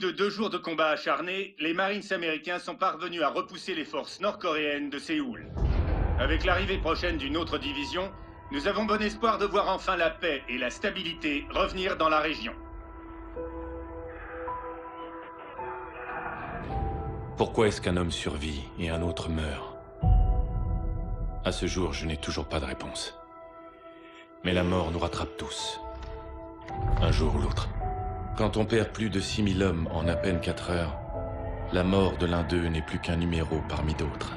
de 2 jours de combats acharnés, les Marines américains sont parvenus à repousser les forces nord-coréennes de Séoul. Avec l'arrivée prochaine d'une autre division, nous avons bon espoir de voir enfin la paix et la stabilité revenir dans la région. Pourquoi est-ce qu'un homme survit et un autre meurt? À ce jour, je n'ai toujours pas de réponse. Mais la mort nous rattrape tous. Un jour ou l'autre. Quand on perd plus de 6000 hommes en à peine 4 heures, la mort de l'un d'eux n'est plus qu'un numéro parmi d'autres.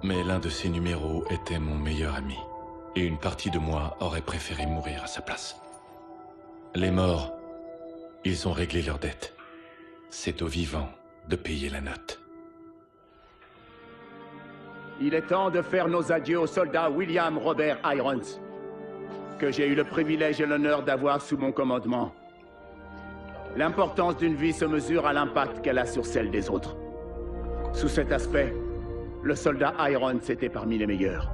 Mais l'un de ces numéros était mon meilleur ami. Et une partie de moi aurait préféré mourir à sa place. Les morts, ils ont réglé leurs dettes. C'est aux vivants de payer la note. Il est temps de faire nos adieux au soldat William Robert Irons, que j'ai eu le privilège et l'honneur d'avoir sous mon commandement. L'importance d'une vie se mesure à l'impact qu'elle a sur celle des autres. Sous cet aspect, le soldat Irons était parmi les meilleurs.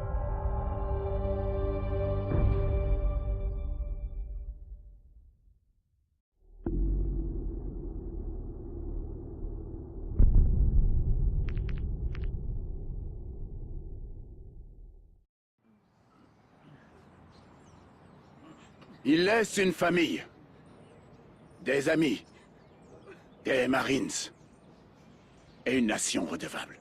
Il laisse une famille, des amis, des Marines et une nation redevable.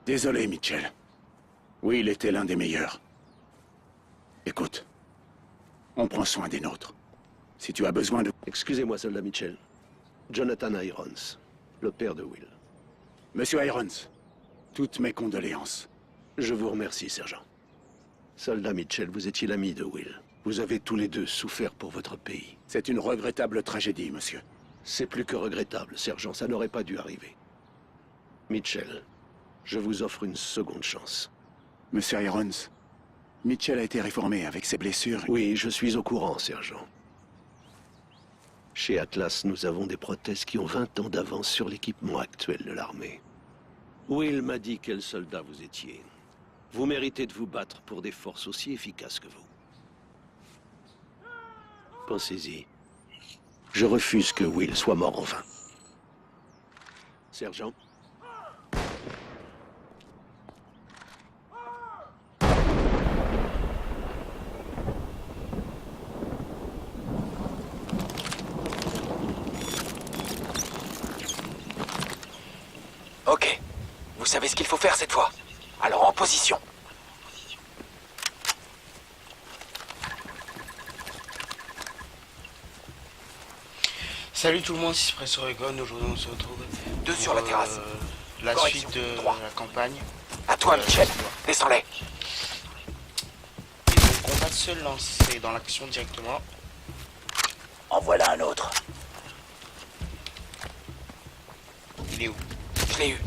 Désolé, Mitchell. Oui, il était l'un des meilleurs. Écoute, on prend soin des nôtres. Si tu as besoin de... Excusez-moi, soldat Mitchell. Jonathan Irons, le père de Will. Monsieur Irons, toutes mes condoléances. Je vous remercie, sergent. Soldat Mitchell, vous étiez l'ami de Will. Vous avez tous les deux souffert pour votre pays. C'est une regrettable tragédie, monsieur. C'est plus que regrettable, sergent. Ça n'aurait pas dû arriver. Mitchell, je vous offre une seconde chance. Monsieur Irons, Mitchell a été réformé avec ses blessures. Oui, je suis au courant, sergent. Chez Atlas, nous avons des prothèses qui ont 20 ans d'avance sur l'équipement actuel de l'armée. Will m'a dit quel soldat vous étiez. Vous méritez de vous battre pour des forces aussi efficaces que vous. Pensez-y. Je refuse que Will soit mort en vain. Sergent? Ok. Vous savez ce qu'il faut faire cette fois. Alors en position. Salut tout le monde, c'est Espresso Egon. Aujourd'hui on se retrouve Deux sur la terrasse. La Correction. suite de Droit. la campagne. À toi, Mitchell. Descends-les. Et donc on va se lancer dans l'action directement. En voilà un autre. Il est où? Je l'ai eu.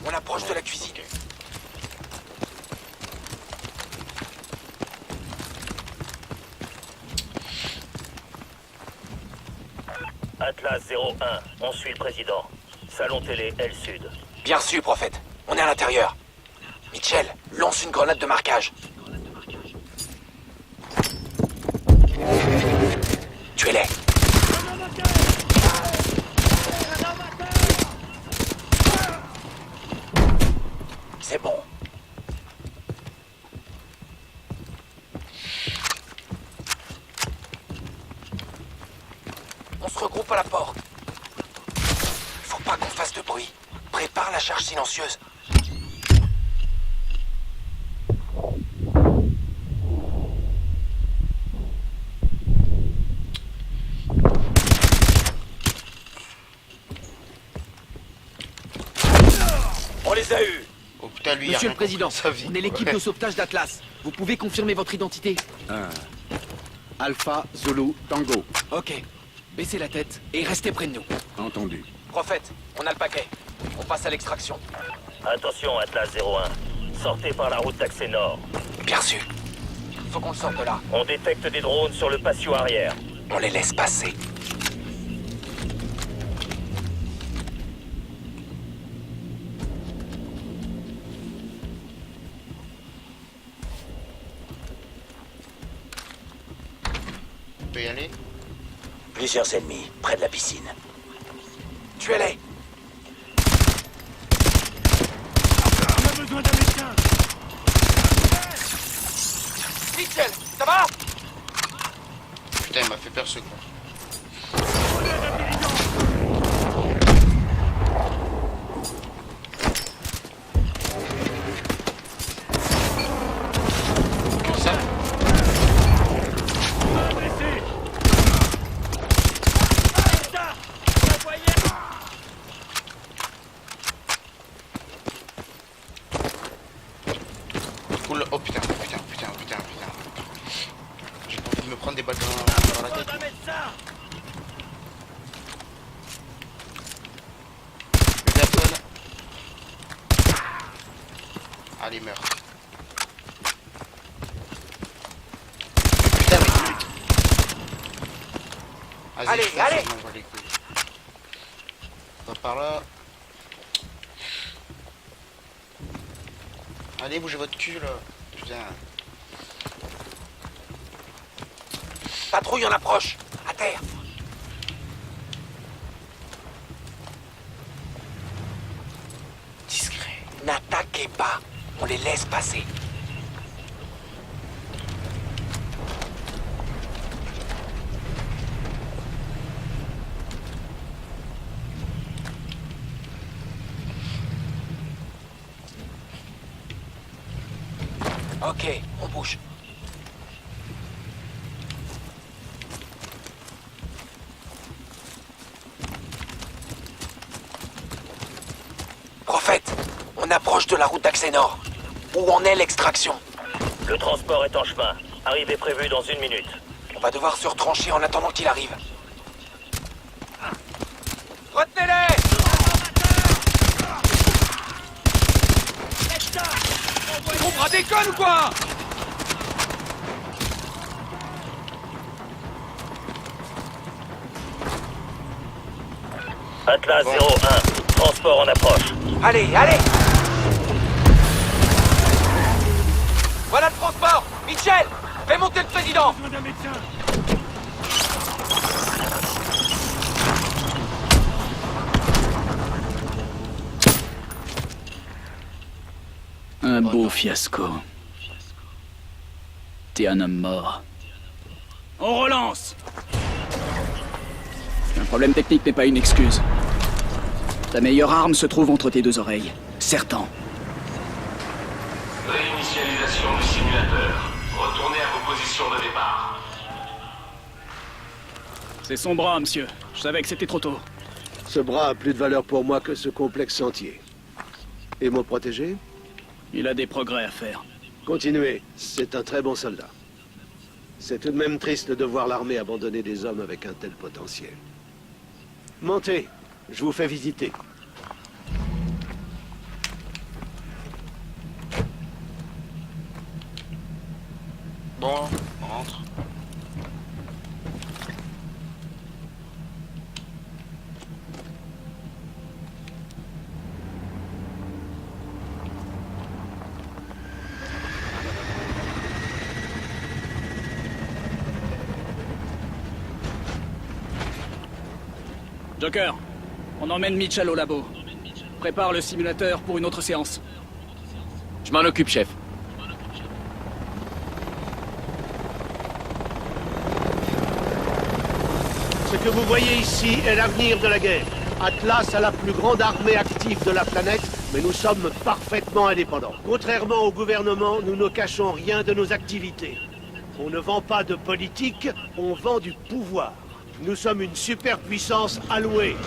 On approche de la cuisine. Ok. Atlas 01, on suit le président. Salon télé L Sud. Bien su, prophète. On est à l'intérieur. Mitchell, lance une grenade de marquage. Tuez-les. C'est bon. On se regroupe à la porte. Faut pas qu'on fasse de bruit. Prépare la charge silencieuse. Putain, lui, il a Monsieur rien le Président, compris de sa vie. on est l'équipe de sauvetage d'Atlas. Vous pouvez confirmer votre identité? Alpha, Zulu, Tango. Ok. Baissez la tête et restez près de nous. Entendu. Prophète, on a le paquet. On passe à l'extraction. Attention, Atlas 01. Sortez par la route d'accès nord. Bien sûr. Faut qu'on le sorte de là. On détecte des drones sur le patio arrière. On les laisse passer. On peut y aller? Plusieurs ennemis, près de la piscine. Tuez-les. Mitchell, ça va? Putain, il m'a fait peur ce con. Comment ça? Cool. Oh putain, putain, putain, putain, putain. J'ai pas envie de me prendre des balles dans la tête. Le Gabon. Allez, meurs. Putain, mais... Vas-y, Allez, fonce, allez. je m'en bats les couilles. On va par là. Allez, bougez votre cul, là. Putain. Patrouille en approche. À terre. Discret. N'attaquez pas. On les laisse passer. Ok, on bouge. Prophète, on approche de la route d'accès nord. Où en est l'extraction? Le transport est en chemin. Arrivée prévue dans 1 minute. On va devoir se retrancher en attendant qu'il arrive. Retenez-les! Ton bras déconne ou quoi? Atlas 01. Transport en approche. Allez, allez! Voilà le transport! Mitchell! Fais monter le président! Un beau fiasco. T'es un homme mort. On relance! Un problème technique n'est pas une excuse. Ta meilleure arme se trouve entre tes deux oreilles. Serre-t'en. Réinitialisation du simulateur. Retournez à vos positions de départ. C'est son bras, monsieur. Je savais que c'était trop tôt. Ce bras a plus de valeur pour moi que ce complexe entier. Et mon protégé? Il a des progrès à faire. Continuez, c'est un très bon soldat. C'est tout de même triste de voir l'armée abandonner des hommes avec un tel potentiel. Montez, je vous fais visiter. Bon, on rentre. Joker, on emmène Mitchell au labo. Prépare le simulateur pour une autre séance. Je m'en occupe, chef. Ce que vous voyez ici est l'avenir de la guerre. Atlas a la plus grande armée active de la planète, mais nous sommes parfaitement indépendants. Contrairement au gouvernement, nous ne cachons rien de nos activités. On ne vend pas de politique, on vend du pouvoir. Nous sommes une superpuissance allouée.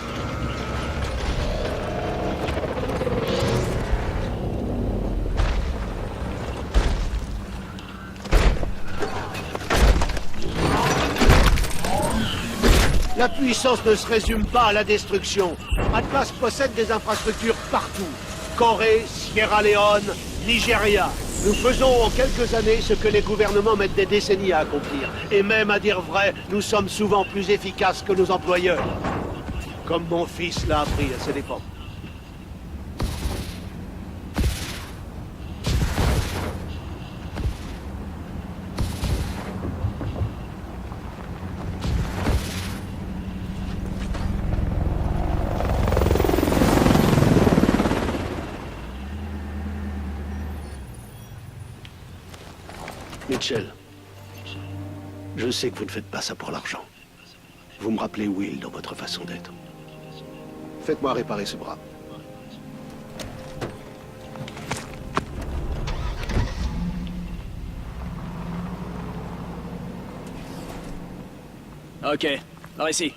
La puissance ne se résume pas à la destruction. Atlas possède des infrastructures partout. Corée, Sierra Leone, Nigeria. Nous faisons en quelques années ce que les gouvernements mettent des décennies à accomplir. Et même à dire vrai, nous sommes souvent plus efficaces que nos employeurs. Comme mon fils l'a appris à ses dépens. Mitchell, je sais que vous ne faites pas ça pour l'argent. Vous me rappelez Will dans votre façon d'être. Faites-moi réparer ce bras. Ok, par ici.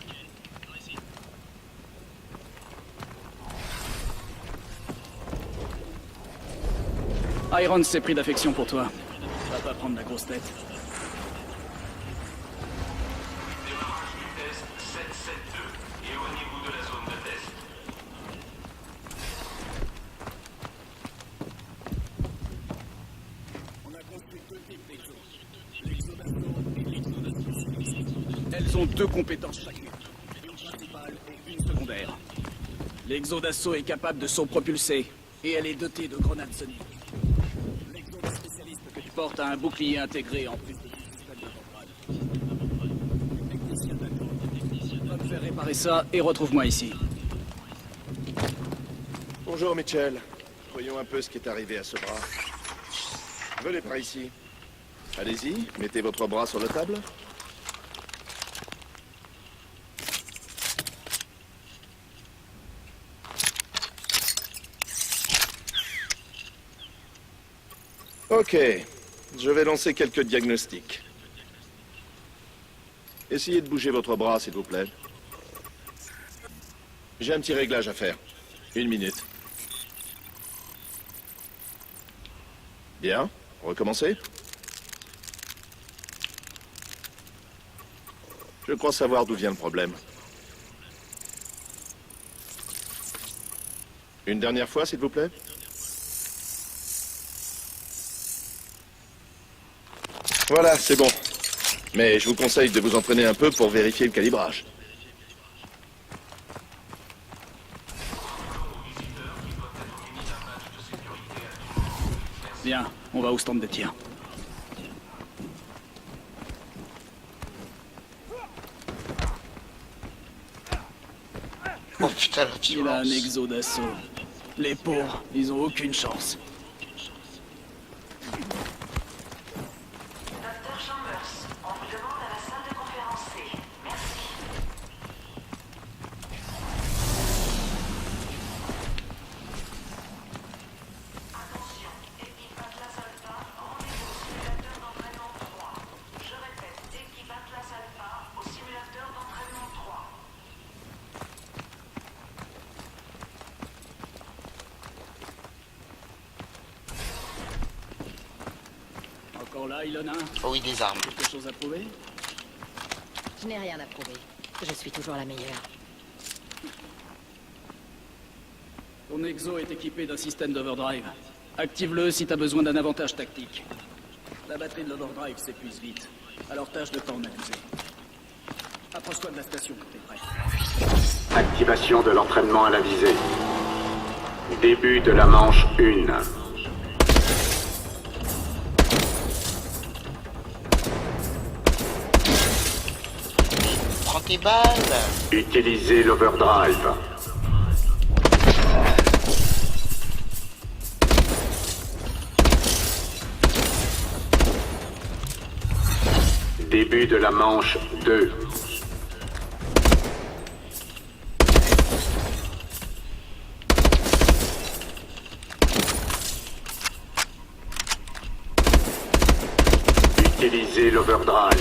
Irons s'est pris d'affection pour toi. Va pas prendre la grosse tête. Démarrage du test 772. Éloignez-vous de la zone de test. On a construit deux types d'exos. L'exo et l'exo. Elles ont deux compétences chacune. Une principale et une secondaire. L'exo d'assaut est capable de s'autopropulser et elle est dotée de grenades soniques. L'exo de spécialiste que tu portes a un bouclier intégré en plus de système d'avant-bras. Technicien d'accord. Va me faire réparer ça et retrouve-moi ici. Bonjour Mitchell. Voyons un peu ce qui est arrivé à ce bras. Venez par ici. Allez-y, mettez votre bras sur la table. Ok, je vais lancer quelques diagnostics. Essayez de bouger votre bras, s'il vous plaît. J'ai un petit réglage à faire. 1 minute. Bien, recommencez. Je crois savoir d'où vient le problème. Une dernière fois, s'il vous plaît. Voilà, c'est bon. Mais je vous conseille de vous entraîner un peu pour vérifier le calibrage. Bien, on va au stand de tir. Oh putain, la Il a un violence. exo d'assaut. Les pauvres, ils ont aucune chance. Docteur Chambers, on vous demande à la salle de conférence C. Merci. Attention, équipe Atlas Alpha, rendez-vous au simulateur d'entraînement 3. Je répète, équipe Atlas Alpha au simulateur d'entraînement 3. Encore là, Ilona? Oh oui, des armes. Quelque chose à prouver? Je n'ai rien à prouver. Je suis toujours la meilleure. Ton exo est équipé d'un système d'overdrive. Active-le si t'as besoin d'un avantage tactique. La batterie de l'overdrive s'épuise vite, alors tâche de pas en abuser. Approche-toi de la station quand t'es prêt. Activation de l'entraînement à la visée. Début de la manche 1. Prends tes balles. Utilisez l'overdrive. Début de la manche 2. Utilisez l'overdrive.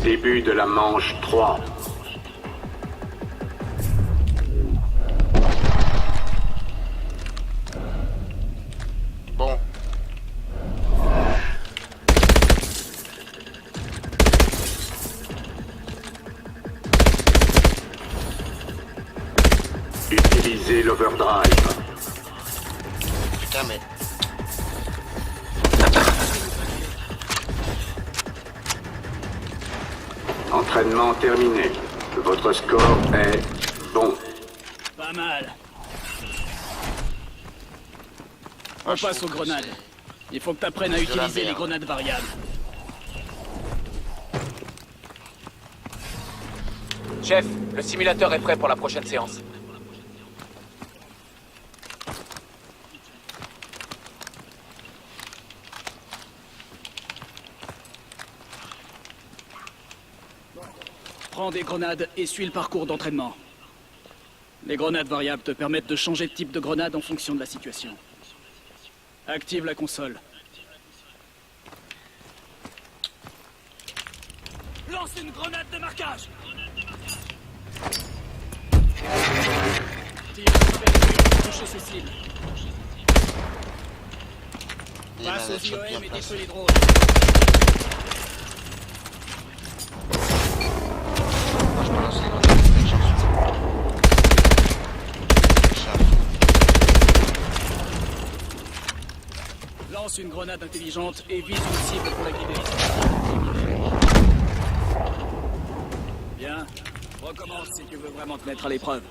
Début de la manche 3. Bon, Utilisez l'overdrive. Putain, mais... Entraînement terminé. Votre score est bon. Pas mal. On passe aux grenades. Il faut que tu apprennes à utiliser les grenades variables. Chef, le simulateur est prêt pour la prochaine séance. Prends des grenades et suis le parcours d'entraînement. Les grenades variables te permettent de changer de type de grenade en fonction de la situation. Active la console. Lance une grenade de marquage. Tire pour toucher ses cibles. Passe aux IOM et détruis les drones. Lance une grenade intelligente et vise une cible pour la guider. Bien. Recommence si tu veux vraiment te mettre à l'épreuve.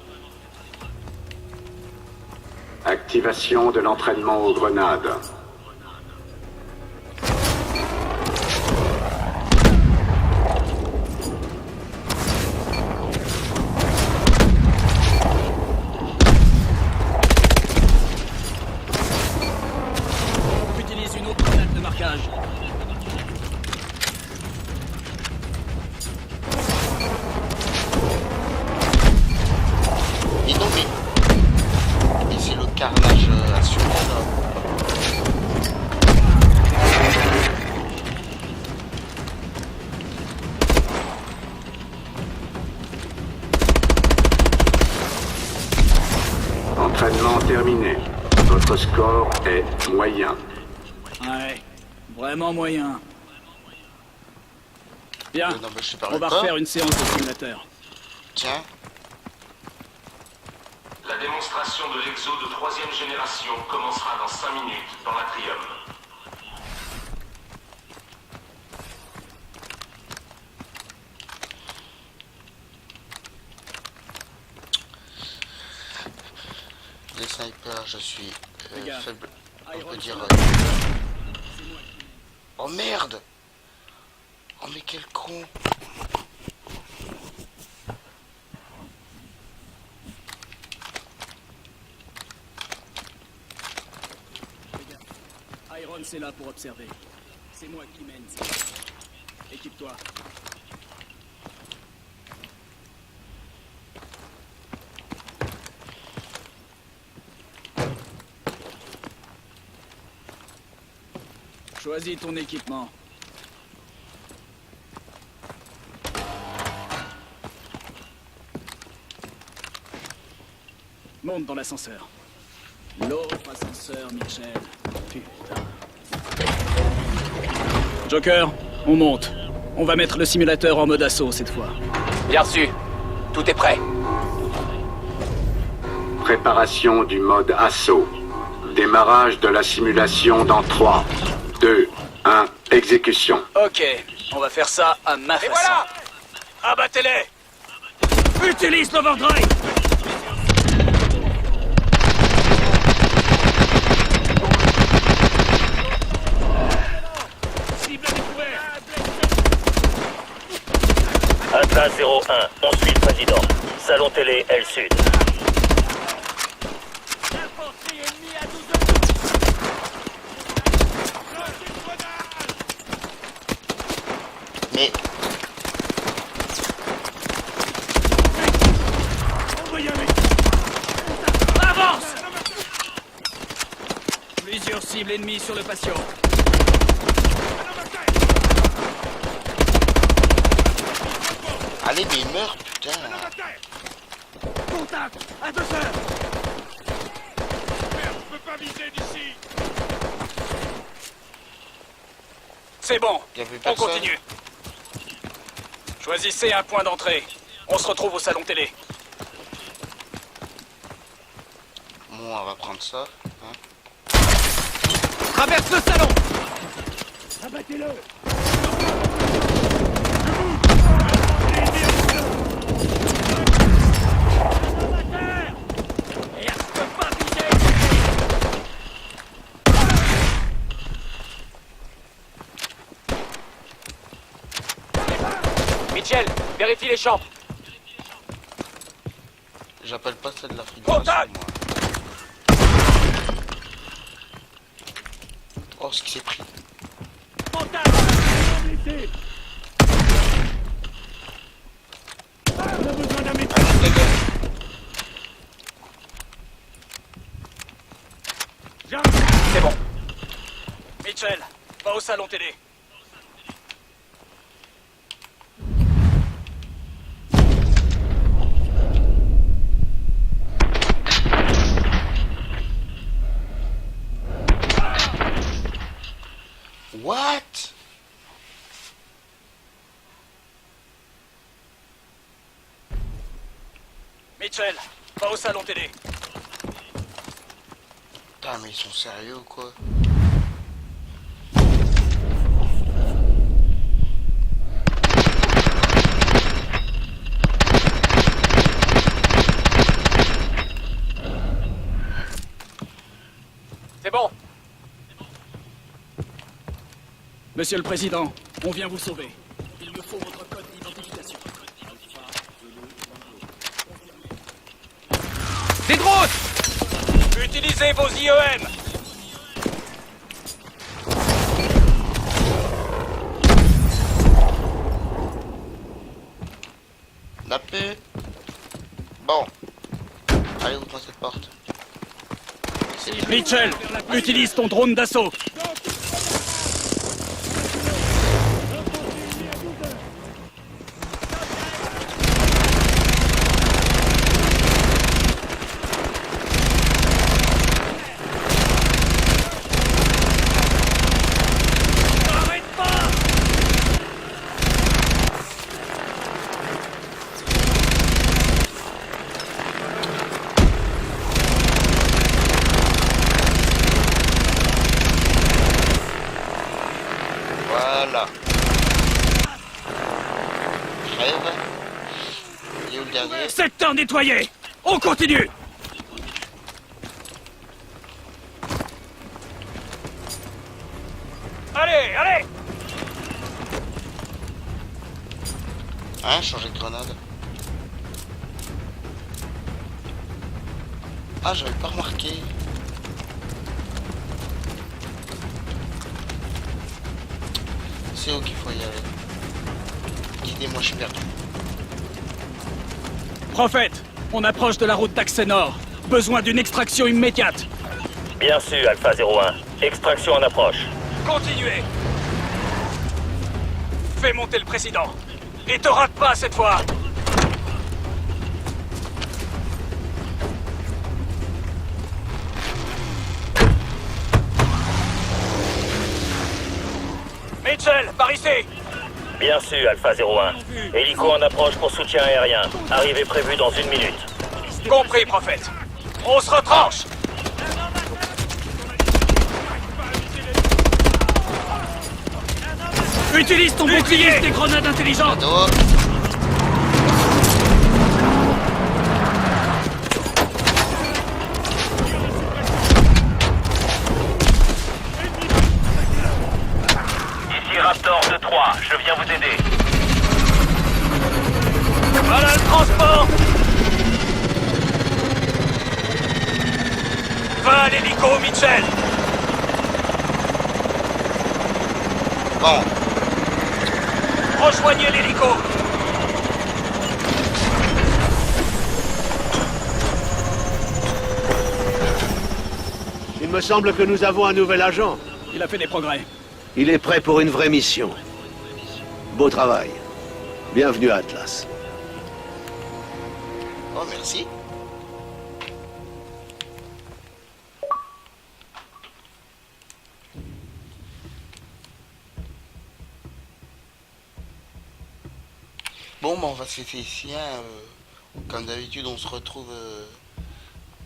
Activation de l'entraînement aux grenades. Utilise une autre grenade de marquage. Et non mais c'est le carnage assuré là. Entraînement terminé. Votre score est moyen. Ouais, vraiment moyen. Bien, Non, mais je sais pas on va quoi. refaire une séance de simulateur. Tiens. La démonstration de l'exo de 3e génération commencera dans 5 minutes dans l'Atrium. Les snipers, je suis faible. On peut dire... Oh merde! Oh mais quel con! Iron, c'est là pour observer. C'est moi qui mène. Équipe-toi. Choisis ton équipement. Monte dans l'ascenseur. L'autre ascenseur, Michel. Putain. Joker, on monte. On va mettre le simulateur en mode assaut cette fois. Bien reçu. Tout est prêt. Préparation du mode assaut. Démarrage de la simulation dans 3, 2, 1, exécution. Ok, on va faire ça à ma façon. Voilà. Abattez-les! Utilise l'overdrive! Atlas 01, on suit le président. Salon télé, L Sud. Mais... Avance! Plusieurs cibles ennemies sur le patient. Allez, mais il meurt, putain. Contact! À 2 heures! Je peux pas viser d'ici. C'est bon, Il y avait on personne. continue. Choisissez un point d'entrée. On se retrouve au salon télé. Bon, on va prendre ça. Hein. Traverse le salon. Abattez-le. Mitchell, vérifie les chambres. J'appelle pas ça de la frite. Contact. Oh, ce qui s'est pris. Contact. On a besoin d'un médecin. C'est bon. Mitchell, va au salon télé. What? Mitchell, va au salon télé. Putain, mais ils sont sérieux ou quoi? C'est bon. Monsieur le Président, on vient vous sauver. Il me faut votre code d'identification. Des drones. Utilisez vos IEM. La paix. Bon. Allez, ouvre cette porte. Mitchell, utilise ton drone d'assaut. Voilà. Crève. Il est où le dernier? Secteur nettoyé. On continue. Allez, allez. Hein, changer de grenade. Ah, j'avais pas remarqué. C'est où qu'il faut y aller. Guidez-moi, je suis perdu. Prophète, on approche de la route d'accès nord. Besoin d'une extraction immédiate. Bien sûr, Alpha 01. Extraction en approche. Continuez. Fais monter le président. Et te rate pas cette fois. Mitchell, par ici. Bien sûr, Alpha 01. Hélico en approche pour soutien aérien. Arrivée prévue dans 1 minute. Compris, prophète. On se retranche. Utilise ton bouclier, des grenades intelligentes. Ici Raptor 2-3, je viens vous aider. Voilà le transport. Va à l'hélico, Mitchell. Bon. Rejoignez l'hélico. Il me semble que nous avons un nouvel agent. Il a fait des progrès. Il est prêt pour une vraie mission. Beau travail. Bienvenue à Atlas. Oh, merci. Bon, bah, on va se laisser ici. Hein, comme d'habitude, on se retrouve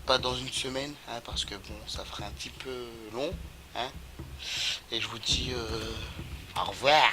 pas dans une semaine, hein, parce que bon, ça ferait un petit peu long, hein. Et je vous dis au revoir.